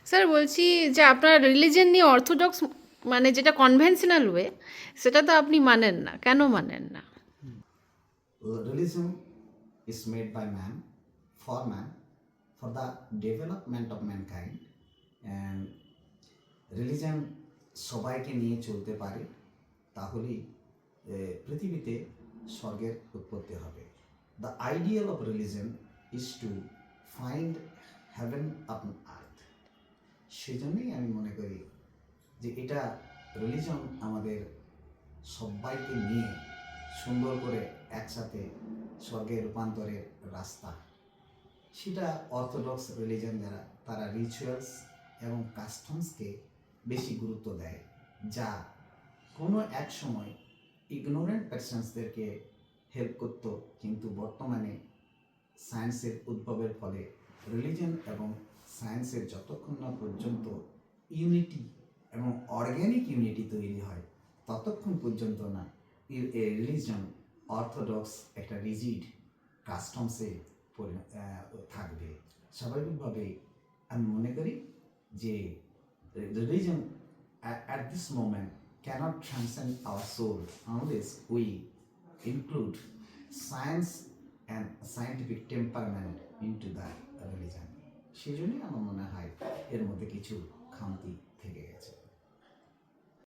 Sir বলছি যে আপনার রিলিজিয়ন নিয়ে অর্থোডক্স মানে যেটা কনভেনশনাল ওয়ে সেটা তো আপনি মানেন না, কেন মানেন না? Religion is made by man, for the development of mankind, and religion সবাইকে নিয়ে চলতে পারে, তাহলেই পৃথিবীতে স্বর্গের উৎপত্তি হবে। The ideal of religion is to find heaven upon earth. সেজন্যই আমি মনে করি যে এটা রিলিজন আমাদের সবাইকে নিয়ে সুন্দর করে একসাথে স্বর্গে রূপান্তরের রাস্তা। সেটা অর্থোডক্স রিলিজন যারা, তারা রিচুয়ালস এবং কাস্টমসকে বেশি গুরুত্ব দেয়, যা কোনো এক সময় ইগনোরেন্ট পার্সনসদেরকে হেল্প করত, কিন্তু বর্তমানে সায়েন্সের উদ্ভবের ফলে রিলিজন এবং সায়েন্সের যতক্ষণ না পর্যন্ত ইউনিটি এবং অর্গ্যানিক ইউনিটি তৈরি হয়, ততক্ষণ পর্যন্ত না রিলিজন অর্থোডক্স একটা রিজিড কাস্টমসে থাকবে। স্বাভাবিকভাবে আমি মনে করি যে religion at this moment cannot transcend our soul unless we include science and scientific temperament into the religion. সেই জন্যই আমার মনে হয় এর মধ্যে কিছু খামতি থেকে গেছে।